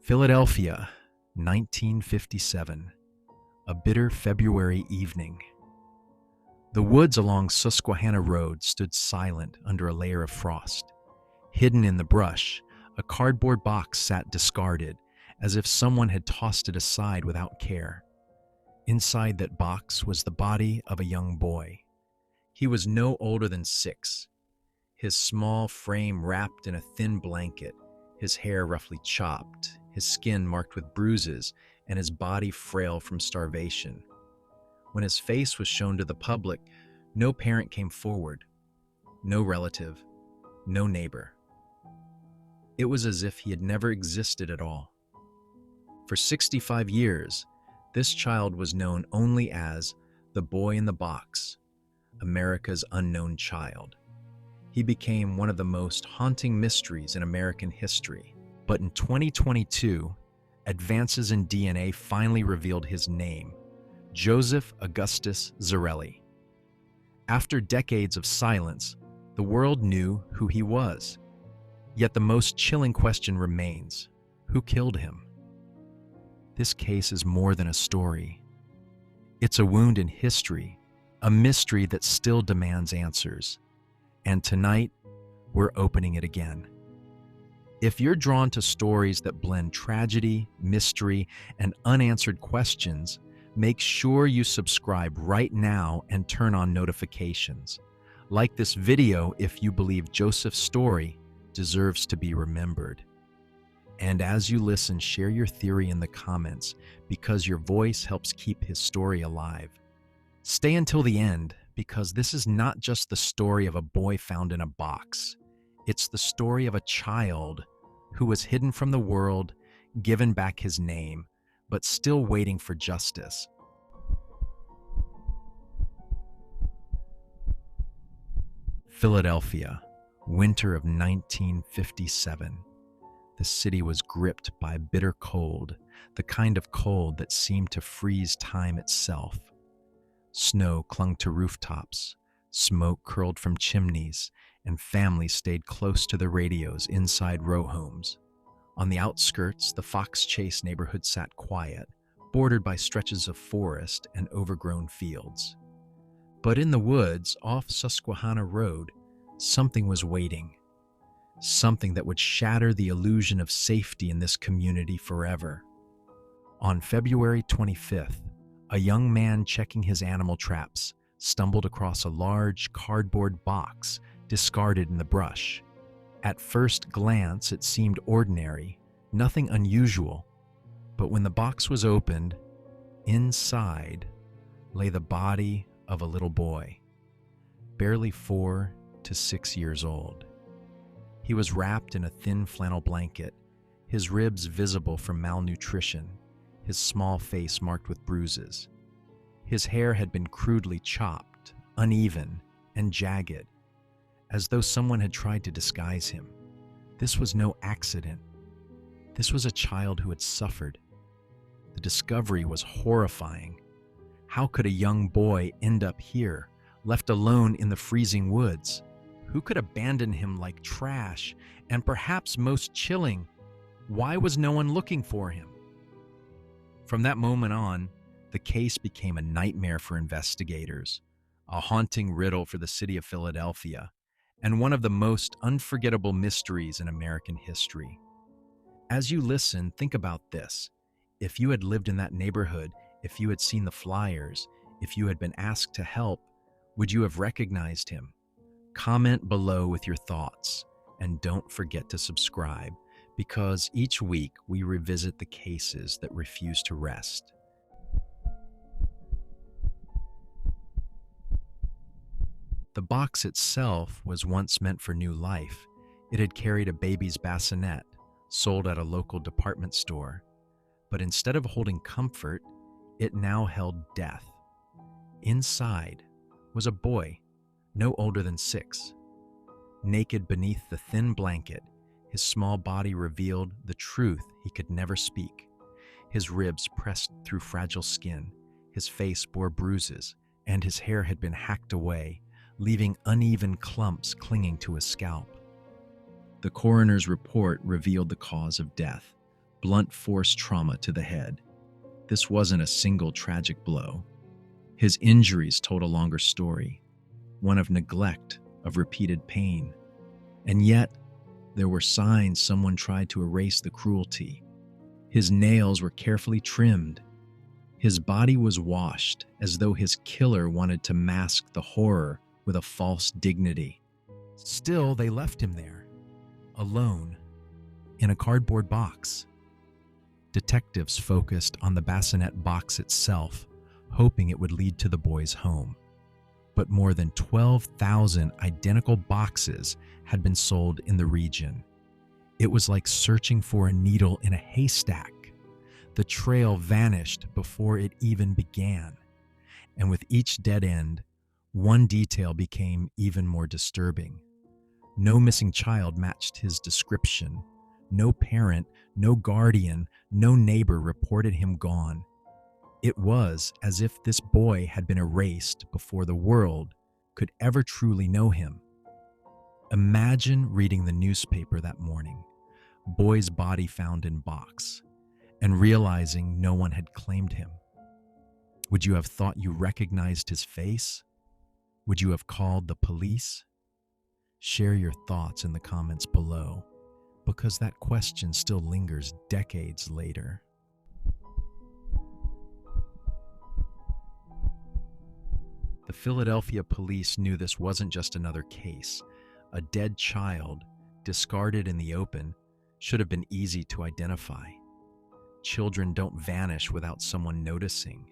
Philadelphia, 1957. A bitter February evening. The woods along Susquehanna Road stood silent under a layer of frost. Hidden in the brush, a cardboard box sat discarded, as if someone had tossed it aside without care. Inside that box was the body of a young boy. He was no older than 6, his small frame wrapped in a thin blanket, his hair roughly chopped, his skin marked with bruises, and his body frail from starvation. When his face was shown to the public, no parent came forward, no relative, no neighbor. It was as if he had never existed at all. For 65 years, this child was known only as the boy in the box, America's unknown child. He became one of the most haunting mysteries in American history. But in 2022, advances in DNA finally revealed his name, Joseph Augustus Zarelli. After decades of silence, the world knew who he was. Yet the most chilling question remains: who killed him? This case is more than a story. It's a wound in history, a mystery that still demands answers. And tonight, we're opening it again. If you're drawn to stories that blend tragedy, mystery, and unanswered questions, make sure you subscribe right now and turn on notifications. Like this video if you believe Joseph's story deserves to be remembered. And as you listen, share your theory in the comments, because your voice helps keep his story alive. Stay until the end, because this is not just the story of a boy found in a box. It's the story of a child who was hidden from the world, given back his name, but still waiting for justice. Philadelphia, winter of 1957. The city was gripped by bitter cold, the kind of cold that seemed to freeze time itself. Snow clung to rooftops, smoke curled from chimneys, and families stayed close to the radios inside row homes. On the outskirts, the Fox Chase neighborhood sat quiet, bordered by stretches of forest and overgrown fields. But in the woods off Susquehanna Road, something was waiting. Something that would shatter the illusion of safety in this community forever. On February 25th, a young man checking his animal traps stumbled across a large cardboard box discarded in the brush. At first glance, it seemed ordinary, nothing unusual. But when the box was opened, inside lay the body of a little boy, barely 4 to 6 years old. He was wrapped in a thin flannel blanket, his ribs visible from malnutrition, his small face marked with bruises. His hair had been crudely chopped, uneven, and jagged, as though someone had tried to disguise him. This was no accident. This was a child who had suffered. The discovery was horrifying. How could a young boy end up here, left alone in the freezing woods? Who could abandon him like trash? And perhaps most chilling, why was no one looking for him? From that moment on, the case became a nightmare for investigators, a haunting riddle for the city of Philadelphia, and one of the most unforgettable mysteries in American history. As you listen, think about this. If you had lived in that neighborhood, if you had seen the flyers, if you had been asked to help, would you have recognized him? Comment below with your thoughts, and don't forget to subscribe, because each week we revisit the cases that refuse to rest. The box itself was once meant for new life. It had carried a baby's bassinet, sold at a local department store. But instead of holding comfort, it now held death. Inside was a boy, no older than 6. Naked beneath the thin blanket, his small body revealed the truth he could never speak. His ribs pressed through fragile skin, his face bore bruises, and his hair had been hacked away, leaving uneven clumps clinging to his scalp. The coroner's report revealed the cause of death: blunt force trauma to the head. This wasn't a single tragic blow. His injuries told a longer story, one of neglect, of repeated pain. And yet, there were signs someone tried to erase the cruelty. His nails were carefully trimmed. His body was washed as though his killer wanted to mask the horror with a false dignity. Still, they left him there, alone, in a cardboard box. Detectives focused on the bassinet box itself, hoping it would lead to the boy's home. But more than 12,000 identical boxes had been sold in the region. It was like searching for a needle in a haystack. The trail vanished before it even began. And with each dead end, one detail became even more disturbing. No missing child matched his description. No parent, no guardian, no neighbor reported him gone. It was as if this boy had been erased before the world could ever truly know him. Imagine reading the newspaper that morning, boy's body found in box, and realizing no one had claimed him. Would you have thought you recognized his face? Would you have called the police? Share your thoughts in the comments below, because that question still lingers decades later. The Philadelphia police knew this wasn't just another case. A dead child, discarded in the open, should have been easy to identify. Children don't vanish without someone noticing.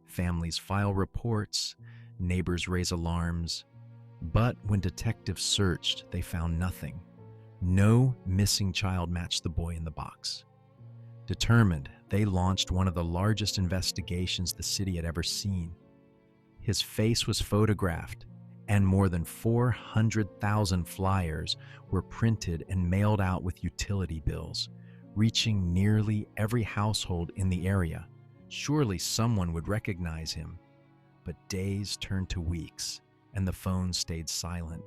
Families file reports, neighbors raise alarms, but when detectives searched, they found nothing. No missing child matched the boy in the box. Determined, they launched one of the largest investigations the city had ever seen. His face was photographed, and more than 400,000 flyers were printed and mailed out with utility bills, reaching nearly every household in the area. Surely someone would recognize him. But days turned to weeks, and the phone stayed silent.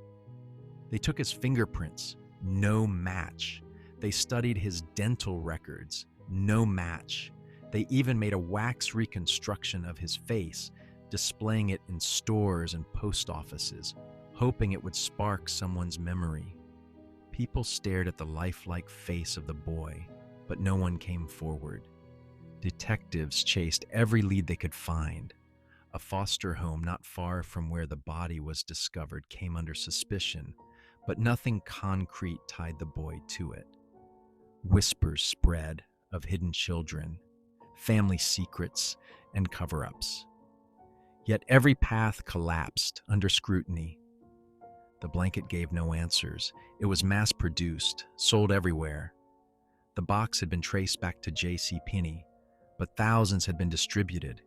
They took his fingerprints, no match. They studied his dental records, no match. They even made a wax reconstruction of his face, displaying it in stores and post offices, hoping it would spark someone's memory. People stared at the lifelike face of the boy, but no one came forward. Detectives chased every lead they could find. A foster home not far from where the body was discovered came under suspicion, but nothing concrete tied the boy to it. Whispers spread of hidden children, family secrets, and cover-ups. Yet every path collapsed under scrutiny. The blanket gave no answers. It was mass-produced, sold everywhere. The box had been traced back to J.C. Penney, but thousands had been distributed.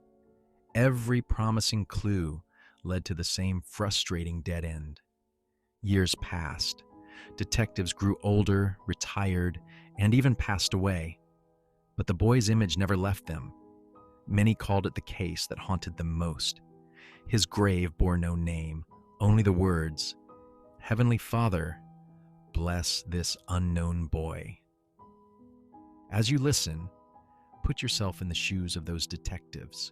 Every promising clue led to the same frustrating dead end. Years passed. Detectives grew older, retired, and even passed away. But the boy's image never left them. Many called it the case that haunted them most. His grave bore no name, only the words, "Heavenly Father, bless this unknown boy." As you listen, put yourself in the shoes of those detectives.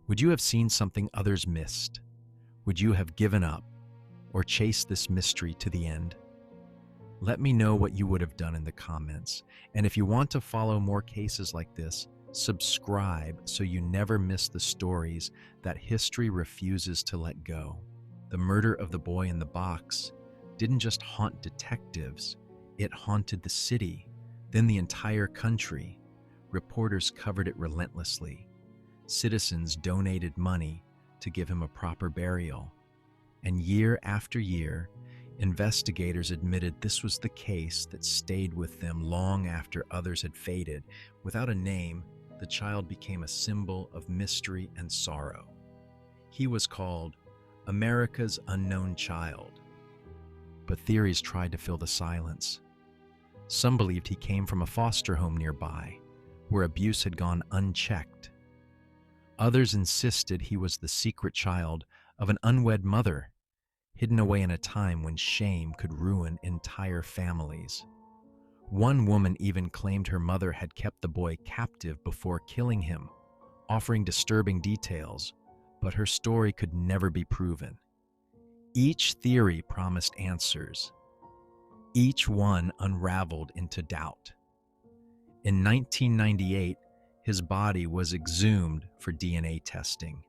Would you have seen something others missed? Would you have given up or chased this mystery to the end? Let me know what you would have done in the comments. And if you want to follow more cases like this, subscribe so you never miss the stories that history refuses to let go. The murder of the boy in the box didn't just haunt detectives, it haunted the city, then the entire country. Reporters covered it relentlessly. Citizens donated money to give him a proper burial. And year after year, investigators admitted this was the case that stayed with them long after others had faded. Without a name, the child became a symbol of mystery and sorrow. He was called America's Unknown Child. But theories tried to fill the silence. Some believed he came from a foster home nearby, where abuse had gone unchecked. Others insisted he was the secret child of an unwed mother, hidden away in a time when shame could ruin entire families. One woman even claimed her mother had kept the boy captive before killing him, offering disturbing details, but her story could never be proven. Each theory promised answers. Each one unraveled into doubt. In 1998, his body was exhumed for DNA testing.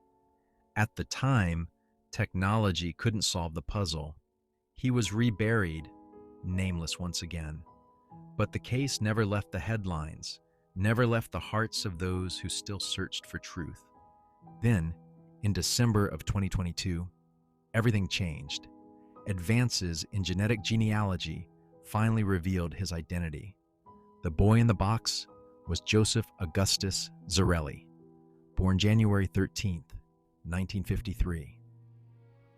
At the time, technology couldn't solve the puzzle. He was reburied, nameless once again. But the case never left the headlines, never left the hearts of those who still searched for truth. Then, in December of 2022, everything changed. Advances in genetic genealogy finally revealed his identity. The boy in the box was Joseph Augustus Zarelli, born January 13th, 1953.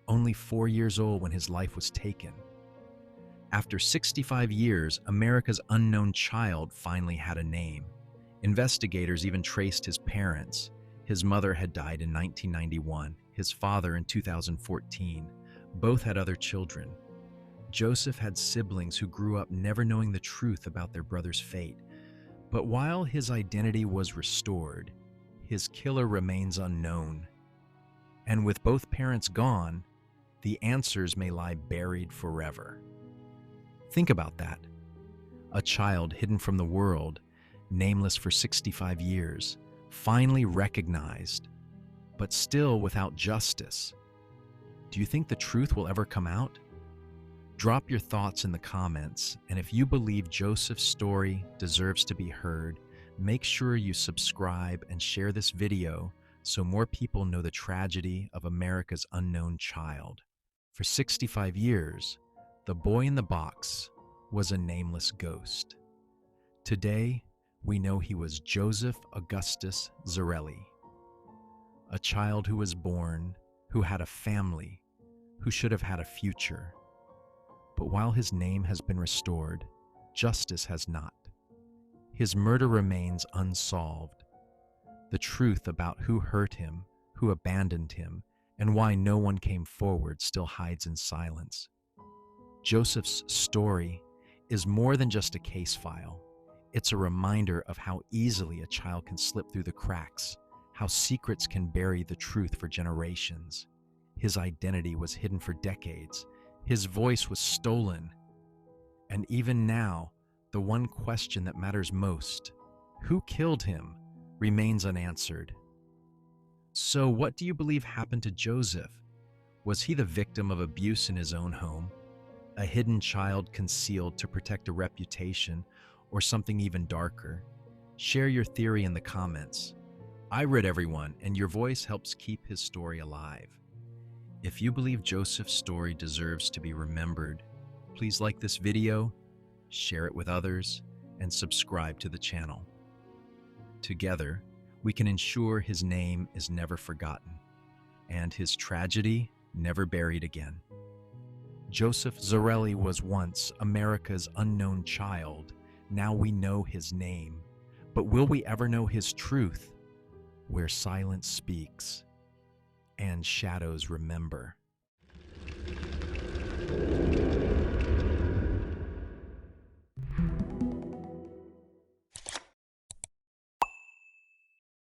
Only 4 years old when his life was taken. After 65 years, America's unknown child finally had a name. Investigators even traced his parents. His mother had died in 1991, his father in 2014. Both had other children. Joseph had siblings who grew up never knowing the truth about their brother's fate. But while his identity was restored, his killer remains unknown. And with both parents gone, the answers may lie buried forever. Think about that. A child hidden from the world, nameless for 65 years, finally recognized, but still without justice. Do you think the truth will ever come out? Drop your thoughts in the comments, and if you believe Joseph's story deserves to be heard, make sure you subscribe and share this video so more people know the tragedy of America's unknown child. For 65 years, the boy in the box was a nameless ghost. Today, we know he was Joseph Augustus Zarelli, a child who was born, who had a family, who should have had a future. But while his name has been restored, justice has not. His murder remains unsolved. The truth about who hurt him, who abandoned him, and why no one came forward still hides in silence. Joseph's story is more than just a case file. It's a reminder of how easily a child can slip through the cracks, how secrets can bury the truth for generations. His identity was hidden for decades. His voice was stolen. And even now, the one question that matters most, who killed him, remains unanswered. So what do you believe happened to Joseph? Was he the victim of abuse in his own home? A hidden child concealed to protect a reputation, or something even darker? Share your theory in the comments. I read everyone, and your voice helps keep his story alive. If you believe Joseph's story deserves to be remembered, please like this video, share it with others, and subscribe to the channel. Together, we can ensure his name is never forgotten, and his tragedy never buried again. Joseph Zarelli was once America's unknown child. Now we know his name. But will we ever know his truth? Where silence speaks and shadows remember.